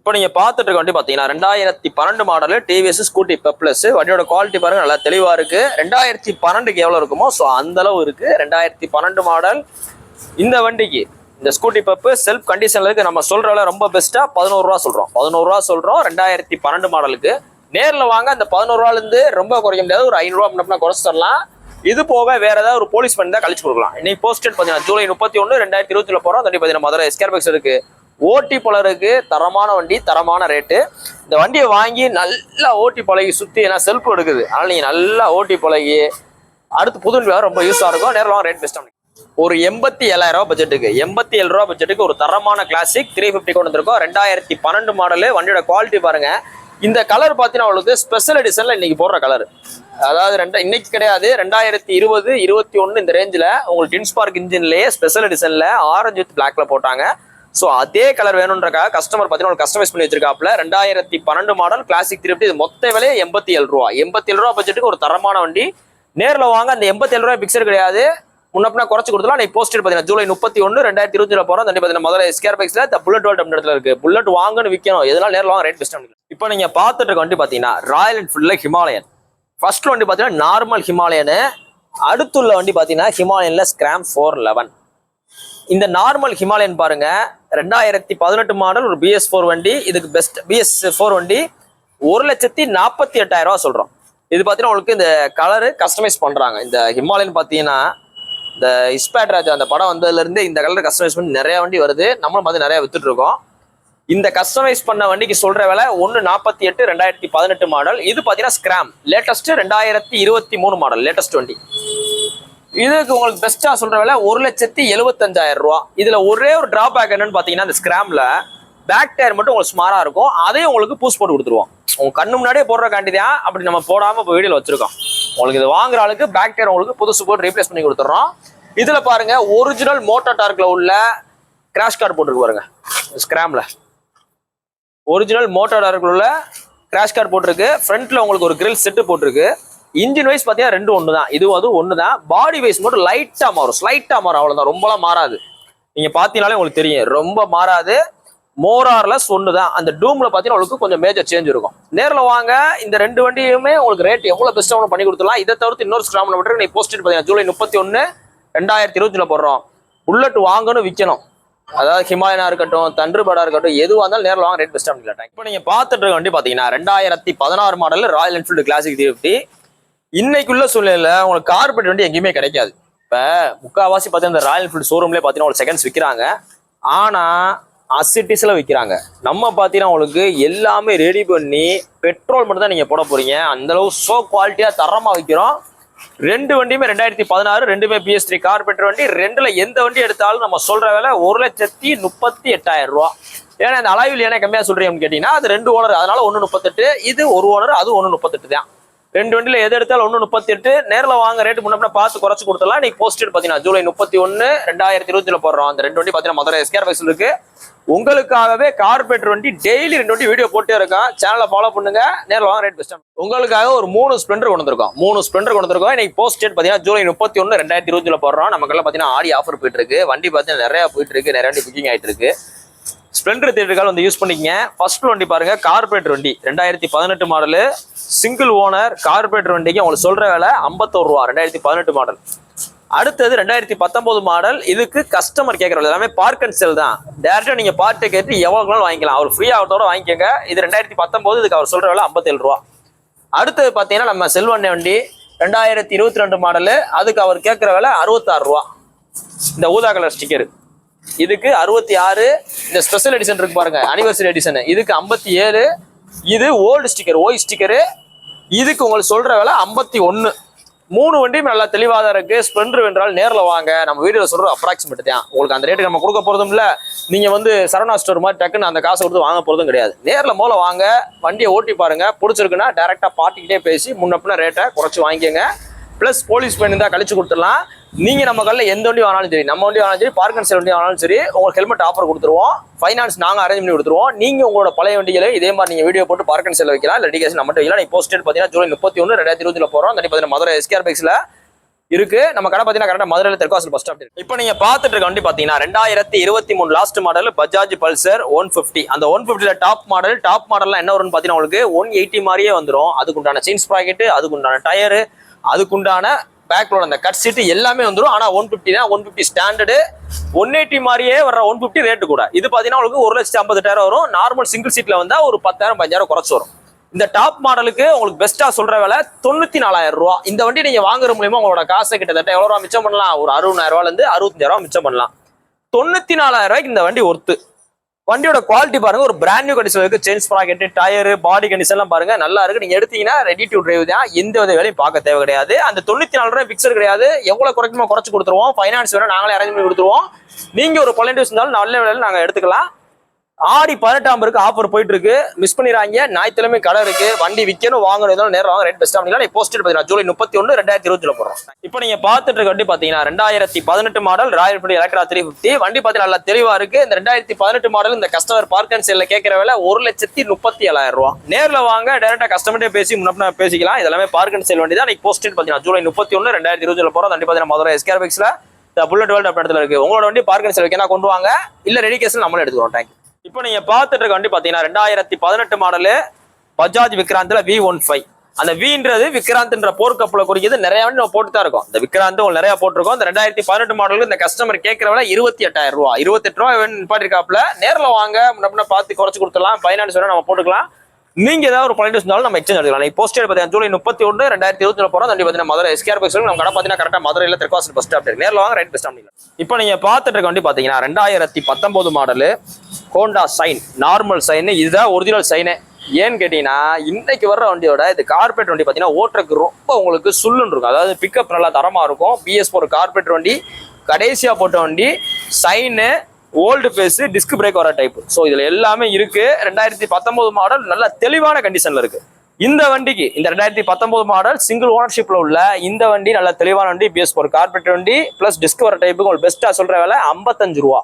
இப்போ நீங்க பார்த்துட்டு இருக்க வண்டி பாத்தீங்கன்னா 2012 மாடல் டிவிஎஸ் ஸ்கூட்டி பெப்ளஸ். வண்டியோட குவாலிட்டி பாருங்க நல்லா தெளிவா இருக்கு. 2012க்கு எவ்வளவு இருக்குமோ ஸோ அந்த அளவு இருக்கு. 2012 மாடல் இந்த வண்டிக்கு இந்த ஸ்கூட்டி பெப் செல்ஃப் கண்டிஷன்ல இருக்கு. நம்ம சொல்ற விலை ரொம்ப பெஸ்டா 11 ரூபா சொல்றோம். 11 ரூபா சொல்றோம் 2012 மாடலுக்கு. நேர்ல வாங்க அந்த 11 ரூபால இருந்து ரொம்ப குறைக்க முடியாது. ஒரு 500 ரூபா முன்னாடி குறைச்சு தரலாம். இது போக வேற ஏதாவது ஒரு போலீஸ் பண்ணி தான் கழிச்சு கொடுக்கலாம். இன்னைக்கு போஸ்டட் பாத்தீங்கன்னா ஜூலை 31 2020 போறோம். வண்டி பாத்தீங்கன்னா மதுரை எஸ்கேர்பெக்ஸ் இருக்கு. ஓட்டி பழருக்கு தரமான வண்டி, தரமான ரேட்டு. இந்த வண்டியை வாங்கி நல்லா ஓட்டி பழகி சுத்தி ஏன்னா செல்ஃப் எடுக்குது. அதனால நீங்க நல்லா ஓட்டி பழகி அடுத்து புது வண்டி ரொம்ப யூஸா இருக்கும். நேரில் ரேட் பெஸ்ட். ஒரு 87,000 ரூபா பட்ஜெட்டுக்கு 87 ரூபா பட்ஜெட்டுக்கு ஒரு தரமான கிளாசிக் 350 கொண்டு வந்திருக்கோம். 2012 மாடலு. வண்டியோட குவாலிட்டி பாருங்க. இந்த கலர் பார்த்தீங்கன்னா உங்களுக்கு ஸ்பெஷல் எடிஷன்ல இன்னைக்கு போடுற கலர். அதாவது இன்னைக்கு கிடையாது, 2020 21 இந்த ரேஞ்சில் உங்களுக்கு இன்ஸ்பார்க் இன்ஜின்லேயே ஸ்பெஷல் எடிஷன்ல ஆரஞ்சு வித் பிளாக்ல போட்டாங்க. ஸோ அதே கலர் வேணுன்றக்காக கஸ்டமர் பார்த்தீங்கன்னா கஸ்டமைஸ் பண்ணி வச்சிருக்காப்ல. 2012 மாடல் கிளாசிக் 350. இது மொத்த விலையே 87 ரூபா. 87 ரூபா பட்ஜெட்டுக்கு ஒரு தரமான வண்டி. நேரில் வாங்க. அந்த 87 ரூபாய் பிக்சர் கிடையாது, முன்னப்பினா குறைச்சு கொடுத்தலாம். நீ போஸ்டர் பார்த்தீங்கன்னா ஜூலை 31 2020 போறோம். தண்ணி பார்த்தீங்கன்னா முதல்ல எஸ்கேர்பெக்ஸ்ல புல்லட் வேர்ல்ட் இடத்துல இருக்கு. புல்லட் வாங்கன்னு விற்கணும். எதனால நேரில் வாங்க ரேட் பெஸ்ட். இப்போ நீங்க பார்த்துட்டு இருக்க வண்டி பார்த்தீங்கன்னா ராயல் என்ஃபீல்ட்ல ஹிமாலயன். ஃபர்ஸ்ட் வண்டி பார்த்தீங்கன்னா நார்மல் ஹிமாலயனு. அடுத்துள்ள வண்டி பார்த்தீங்கன்னா ஹிமாலயன்ல ஸ்கிராம் 411. இந்த நார்மல் ஹிமாலயன் பாருங்க 2018 மாடல் ஒரு BS4 வண்டி. இதுக்கு பெஸ்ட் BS4 வண்டி 1,48,000 ரூபா சொல்றோம். இது பார்த்தீங்கன்னா உங்களுக்கு இந்த கலரு கஸ்டமைஸ் பண்றாங்க. இந்த ஹிமாலயன் பார்த்தீங்கன்னா இந்த இஸ்பாட் ராஜா அந்த படம் வந்ததுல இருந்து இந்த கலர் கஸ்டமைஸ் பண்ணி நிறைய வண்டி வருது. நம்மளும் பார்த்து நிறைய வித்துட்டு இருக்கோம். இந்த கஸ்டமைஸ் பண்ண வண்டிக்கு சொல்ற விலை 1,48 2018 மாடல். இது பார்த்தீங்கன்னா ஸ்கிராம் லேட்டஸ்ட் 2023 மாடல் லேட்டஸ்ட் வண்டி. இதுக்கு உங்களுக்கு பெஸ்டா சொல்ற விலை 1,75,000 ரூபா. இதுல ஒரே ஒரு டிராபேக் என்னன்னு பாத்தீங்கன்னா இந்த ஸ்கிராம்ல பேக் டயர் மட்டும் உங்களுக்கு ஸ்மாரா இருக்கும். அதையும் உங்களுக்கு பூஸ் போட்டு கொடுத்துருவோம். உங்க கண்ணு முன்னாடியே போடுற காண்டிதான் அப்படி நம்ம போடாம இப்போ வீடியோல வச்சிருக்கோம். உங்களுக்கு இது வாங்குற ஆளுக்கு பேக் டயர் உங்களுக்கு புதுசு போட்டு ரீப்ளேஸ் பண்ணி கொடுத்துறோம். இதுல பாருங்க ஒரிஜினல் மோட்டார் டார்க்ல உள்ள கிராஷ் கார்டு போட்டுருக்கு பாருங்க. ஸ்கிராம்ல ஒரிஜினல் மோட்டார் டார்க்ல உள்ள கிராஷ் கார்டு போட்டிருக்கு. ஃப்ரண்ட்ல உங்களுக்கு ஒரு கிரில் செட்டு போட்டிருக்கு. இன்ஜின் வைஸ் பார்த்தீங்கன்னா ரெண்டு ஒன்று தான். இதுவும் அதுவும் ஒன்று தான். பாடி வைஸ் மட்டும் லைட்டாக மாறும், ஸ்லைட்டாக மாறும், அவ்வளோதான். ரொம்பலாம் மாறாது. நீங்கள் பார்த்தீங்கனாலே உங்களுக்கு தெரியும் ரொம்ப மாறாது. மோரார்லெஸ் ஒன்று தான். அந்த டூமில் பார்த்தீங்கன்னா உங்களுக்கு கொஞ்சம் மேஜர் சேஞ்ச் இருக்கும். நேரில் வாங்க. இந்த ரெண்டு வண்டியுமே உங்களுக்கு ரேட் எவ்வளோ பெஸ்ட்டாக பண்ணி கொடுத்துலாம். இதை தவிர்த்து இன்னொரு ஸ்கிராமில் மட்டும் நீ போஸ்ட் பார்த்தீங்கன்னா ஜூலை 31 2020 போடுறோம். புல்லட் வாங்கணும் விற்கணும். அதாவது ஹிமாலயனா இருக்கட்டும், தண்டர்பர்டா இருக்கட்டும், எதுவாக இருந்தாலும் நேரில் வாங்க ரேட் பெஸ்ட்டாக பண்ணிக்கலாம். இப்போ நீங்கள் பார்த்துட்டு இருக்க வண்டி பார்த்தீங்கன்னா 2016 மாடல் ராயல் என்ஃபீல்டு கிளாசிக் 350. இன்னைக்குள்ள சூழ்நிலையில உங்களுக்கு கார்பெட் வண்டி எங்கேயுமே கிடைக்காது. இப்ப முக்காவாசி பார்த்தீங்கன்னா இந்த ராயல் என்ஃபீல்டு ஷோரூம்லேயே பார்த்தீங்கன்னா ஒரு செகண்ட்ஸ் விற்கிறாங்க. ஆனா அசிட்டிஸ்ல விற்கிறாங்க. நம்ம பார்த்தீங்கன்னா உங்களுக்கு எல்லாமே ரெடி பண்ணி பெட்ரோல் மட்டும் தான் நீங்க போட போறீங்க. அந்த அளவு சோ குவாலிட்டியா தரமா விற்கிறோம். ரெண்டு வண்டியுமே 2016 ரெண்டுமே BS3 கார்பெட் வண்டி. ரெண்டுல எந்த வண்டி எடுத்தாலும் நம்ம சொல்ற விலை 1,38,000 ரூபா. ஏன்னா இந்த அளவில் ஏன்னா கம்மியா சொல்றீங்கன்னு கேட்டீங்கன்னா அது ரெண்டு ஓனர், அதனால 1,38. இது ஒரு ஓனர், அது 1,38 தான். ரெண்டு வண்டியில எது எடுத்தாலும் 1,38. நேரில் வாங்க ரேட்டு முன்ன பார்த்து குறைச்சு கொடுத்துலாம். நீங்க போஸ்டட் பார்த்தீங்கன்னா ஜூலை 31 2020 போடுறோம். அந்த ரெண்டு வண்டி பார்த்தீங்கன்னா மதுரை எஸ்கேர்பெக்ஸ் இருக்கு. உங்களுக்காகவே கார்பெட் வண்டி டெய்லி ரெண்டு வண்டி வீடியோ போட்டே இருக்கோம். சேனலை ஃபாலோ பண்ணுங்க. நேரில் வாங்க ரேட் பெஸ்ட். உங்களுக்காக ஒரு 3 ஸ்ப்ளெண்டர் கொண்டு வந்திருக்கோம். 3 ஸ்ப்ளெண்டர் கொண்டு வந்திருக்கோம். இன்னைக்கு போஸ்டட் பார்த்தீங்கன்னா ஜூலை 31 2020 போடுறோம். நமக்கெல்லாம் பார்த்தீங்கன்னா ஆடி ஆஃபர் போயிட்டு இருக்கு. வண்டி பார்த்தீங்கன்னா நிறைய போயிட்டு இருக்கு. நிறைய வண்டி புக்கிங் ஆயிட்டு இருக்கு. ஸ்ப்ளெண்டர் தேட்டருக்கால் வந்து யூஸ் பண்ணிக்கங்க. ஃபர்ஸ்ட் வண்டி பாருங்க கார்பரேட்டர் வண்டி 2018 மாடலு சிங்கிள் ஓனர் கார்பரேட்டர் வண்டிக்கு உங்களுக்கு சொல்ற விலை 51 ரூபா 2018 மாடல். அடுத்தது 2019 மாடல். இதுக்கு கஸ்டமர் கேட்கற எல்லாமே பார்க் அண்ட் செல் தான். டேரக்டா நீங்க பார்ட்டை கேட்டு எவ்வளவு வாங்கிக்கலாம். அவர் ஃப்ரீ ஆகத்தோட வாங்கிக்கோங்க. இது 2019. இதுக்கு அவர் சொல்ற விலை 57 ரூபா. அடுத்தது பாத்தீங்கன்னா நம்ம செல்வண்ண வண்டி 2022 மாடலு. அதுக்கு அவர் கேட்கிற விலை 66 ரூபா. இந்த ஊதா கலர் ஸ்டிக்கர் இதுக்கு 66. இந்த ஸ்பெஷல் எடிஷன் இருக்கு பாருங்க அனிவர்சரி எடிஷன், இதுக்கு 57. இது ஓல்டு ஸ்டிக்கர் ஓய் ஸ்டிக்கரு. இதுக்கு உங்களுக்கு சொல்ற விலை 51. 3 வண்டியும் நல்லா தெளிவாக இருக்கு. ஸ்ப்ளெண்டர் என்றால் நேரில் வாங்க. நம்ம வீடியோவில் சொல்ற அப்ராக்சிமேட் தான். உங்களுக்கு அந்த ரேட்டுக்கு நம்ம கொடுக்க போறதும் இல்லை. நீங்க வந்து சரவணா ஸ்டோர் மாதிரி டக்குன்னு அந்த காசை கொடுத்து வாங்க போறதும் கிடையாது. நேரில் மூலம் வாங்க. வண்டியை ஓட்டி பாருங்க. பிடிச்சிருக்குன்னா டேரக்டா பார்ட்டிக்கிட்டே பேசி முன்னப்பின ரேட்டை குறைச்சி வாங்கிக்கோங்க. பிளஸ் போலீஸ் பெயின் இருந்தால் கழிச்சு கொடுத்துடலாம். நீங்க நம்ம கல்ல எந்த வண்டி வாங்கினாலும் சரி, நம்ம வண்டி வாங்கினாலும் சரி, பார்க் அண்ட் செல் வண்டி வாங்கினாலும் சரி, உங்களுக்கு ஹெல்மெட் ஆஃபர் கொடுத்துருவோம். ஃபைனான்ஸ் நாங்கள் அரேஞ்ச் பண்ணி கொடுத்துருவோம். நீங்க உங்களோட பழைய வண்டிகளை இதே மாதிரி நீங்க வீடியோ போட்டு பார்க் அண்ட் செல் வைக்கலாம். இல்லை டிகேஷன் நம்ம வைக்கலாம். நீ போஸ்டட் பார்த்தீங்கன்னா ஜூலை 31 2020 போறோம். தனி பார்த்தீங்கன்னா மதுரை எஸ்கேர்பெக்ஸ்ல இருக்கு. நம்ம கடை பாத்தீங்கன்னா கரெக்டா மதுரையில தெற்காசல் பஸ் ஸ்டாப். இப்போ நீங்க பாத்துட்டு இருக்க வண்டி பாத்தீங்கன்னா 2023 லாஸ்ட் மாடல் பஜாஜ் பல்சர் 150. அந்த 150ல டாப் மாடல்ல என்ன வரும்னு பாத்தீங்கன்னா உங்களுக்கு 180 மாதிரியே வந்துடும். அதுக்குண்டான செயின் ஸ்ப்ராக்கெட், அதுக்குண்டான டயரு, அதுக்குண்டான பேக்லோட அந்த கட் சீட்டு எல்லாமே வந்துடும். ஆனா 150 தான் 150 ஸ்டாண்டர்டு. 180 மாதிரியே வர 150 ரேட்டு கூட. இது பாத்தீங்கன்னா உங்களுக்கு 1,58,000 வரும். நார்மல் சிங்கிள் சீட்ல வந்தா ஒரு 10,000 15,000 குறைச்சு வரும். இந்த டாப் மாடலுக்கு உங்களுக்கு பெஸ்டா சொல்ற விலை 94,000 ரூபா. இந்த வண்டி நீங்க வாங்குற மூலியமா உங்களோட காசை கிட்டத்தட்ட எவ்வளவு ரூபா மிச்சம் பண்ணலாம்? ஒரு 60,000 ரூபாயில இருந்து 65,000 மிச்சம் பண்ணலாம். 94,000 ரூபாய்க்கு இந்த வண்டி ஒர்த்து. வண்டியோட குவாலிட்டி பாருங்க, ஒரு பிராண்ட் நியூ கண்டிஷன் இருக்கு. Chain sprocket, tyre, body condition எல்லாம் பாருங்க நல்லா இருக்கு. நீங்க எடுத்தீங்கன்னா ரெடி டு டிரைவ் தான். எந்த வித வேலையும் பார்க்க தேவை கிடையாது. அந்த 94 ரூபாய் பிக்சர் கிடையாது. எவ்வளவு குறைக்குமோ குறைச்சு கொடுத்துருவோம். ஃபைனான்ஸ் வேணும் நாங்களே அரேஞ்ச் பண்ணி கொடுத்துருவோம். நீங்க ஒரு பொலண்டிவ்ஸ் இருந்தாலும் நல்ல விலையில நாங்க எடுத்துக்கலாம். ஆடி 18 ஆஃபர் போயிட்டு இருக்கு, மிஸ் பண்ணிடுறாங்க. ஞாயிற்றுக்கிழமை கடை இருக்கு. வண்டி விற்கணும் வாங்கணும் நேரம் வாங்க ரேட் பெஸ்ட் பண்ணிக்கலாம். போஸ்டர் பார்த்தீங்கன்னா ஜூலை 31 2020 போடுறோம். இப்போ நீங்க பார்த்துட்டு இருக்க வண்டி பார்த்தீங்கன்னா 2018 மாடல் ராயல் என்ஃபீல்ட் எலக்ட்ரா 350. வண்டி பார்த்தீங்கன்னா நல்லா தெளிவா இருக்கு. இந்த 2018 மாடல் இந்த கஸ்டமர் பார்க் அண்ட் சேல்ல கேட்கிற விலை 1,37,000 ரூபா. நேரில் வாங்க, டைரக்டா கஸ்டமர்ட்டே பேசி முன்ன பேசிக்கலாம். இதெல்லாமே பார்க் அண்ட் சேல் வண்டி தான். போஸ்டர் பார்த்தீங்கன்னா ஜூலை 31 2020 போறோம். வண்டி பார்த்தீங்கன்னா மதுரை எஸ்கேர் பைக்ஸ்ல புல்லட் வேர்ல்ட் அப்படி இடத்துல இருக்கு. உங்களோட வண்டி பார்க் அண்ட் சேல் வைக்கனா கொண்டு வாங்க, இல்ல ரெடி கேஸ்ல நம்மளே எடுத்துக்கிறோம். தேங்க்யூ. இப்போ நீங்க பார்த்துட்டு இருக்க வண்டி பாத்தீங்கன்னா 2018 மாடலு பஜாஜ் விக்ராந்த்ல V15. அந்த வின்றது விக்ராந்த்ன்ற போர்க்கப்பல குறிக்கிறது. நிறைய வண்டி நம்ம போட்டு தான் இருக்கோம். இந்த விக்ராந்த் நிறைய போட்டிருக்கோம். இந்த 2018 மாடலுக்கு இந்த கஸ்டமர் கேட்கிற விலை 28,000 ரூபா. 28 ரூபா நிப்பாட்டிருக்காப்ல. நேரில் வாங்க, முன்ன பார்த்து குறைச்சு கொடுத்துடலாம். ஃபைனான்ஸ் வேணும் நம்ம போட்டுக்கலாம். நீங்க ஏதாவது ஒரு பாயிண்ட் இருந்தாலும் நம்ம எக்ஸ்சேஞ்ச் எடுக்கலாம். போஸ்டர் பார்த்தீங்கன்னா ஜூலை 31 2020 போறோம். வண்டி பார்த்தீங்கன்னா மதுரை எஸ்கேர் பைக்ஸ் நம்ம கடை பார்த்தீங்கன்னா கரெக்டாக மதுரையில் தெற்காசல் பஸ் ஸ்டாப் இருக்கு. நேரில் வாங்க, ரைட் பெஸ்ட் பண்ணிக்கலாம். இப்போ நீங்க பார்த்துட்டு இருக்க வண்டி பார்த்தீங்கன்னா 2019 model Honda shine normal shine. இதுதான் ஒரிஜினல் சைனு. ஏன்னு கேட்டீங்கன்னா இன்னைக்கு வர்ற வண்டியோட இது கார்பரேட் வண்டி பார்த்தீங்கன்னா ஓட்டுறதுக்கு ரொம்ப உங்களுக்கு சுல்லுன்னு இருக்கும். அதாவது பிக்கப் நல்லா தரமா இருக்கும். BS4 கார்பரேட் வண்டி, கடைசியா போட்ட வண்டி, shine, old face, disc brake வர டைப். ஸோ இதுல எல்லாமே இருக்கு. 2019 மாடல் நல்ல தெளிவான கண்டிஷன்ல இருக்கு. இந்த வண்டிக்கு இந்த 2019 மாடல் சிங்கிள் ஓனர்ஷிப்ல உள்ள இந்த வண்டி நல்ல தெளிவான வண்டி, BS4 கார்பரேட் வண்டி பிளஸ் டிஸ்க் வர டைப்புக்கு உங்களுக்கு பெஸ்டா சொல்ற விலை 55 ரூபா.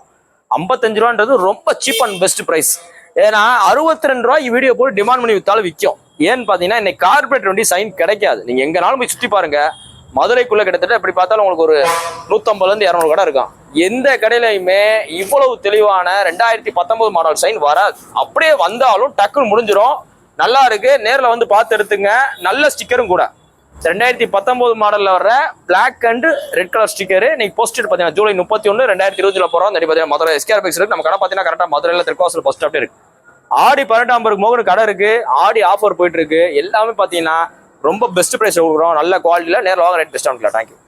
55 ரூபான்றது ரொம்ப சீப் அண்ட் பெஸ்ட் பிரைஸ். ஏன்னா 62 ரூபாய் வீடியோ போட்டு டிமாண்ட் பண்ணி வித்தாலும் விற்கும். ஏன்னு பாத்தீங்கன்னா இன்னைக்கு கார்பரேட் வண்டி சைன் கிடைக்காது. நீங்க எங்கனாலும் போய் சுற்றி பாருங்க, மதுரைக்குள்ள கிட்டத்தட்ட எப்படி பார்த்தாலும் உங்களுக்கு ஒரு 150ல இருந்து 200 கடை இருக்கும். எந்த கடையிலையுமே இவ்வளவு தெளிவான 2019 மாடல் சைன் வராது. அப்படியே வந்தாலும் டக்குன்னு முடிஞ்சிடும். நல்லா இருக்கு, நேரில் வந்து பார்த்து எடுத்துங்க. நல்ல ஸ்டிக்கரும் கூட. 2019 மாடல்ல வர்ற black and red colour sticker. நீங்க போஸ்டர் பார்த்தீங்கன்னா ஜூலை 31 2020 போறோம். பார்த்தீங்கன்னா மதுரை எஸ்கேர் பைக்ஸ் இருக்கு. நம்ம கடை பார்த்தீங்கன்னா கரெக்டாக மதுரையில் தெற்காசல் பஸ் ஸ்டாப் இருக்கு. ஆடி 18 மோகன் கடை இருக்கு. ஆடி ஆஃபர் போயிட்டு இருக்கு. எல்லாமே பார்த்தீங்கன்னா ரொம்ப பெஸ்ட் பிரைஸ் கொடுக்குறோம். நல்ல குவாலிட்டியில் நேரில் வாங்க, ரேட் பெஸ்ட் பண்ணிக்கலாம். தேங்க்யூ.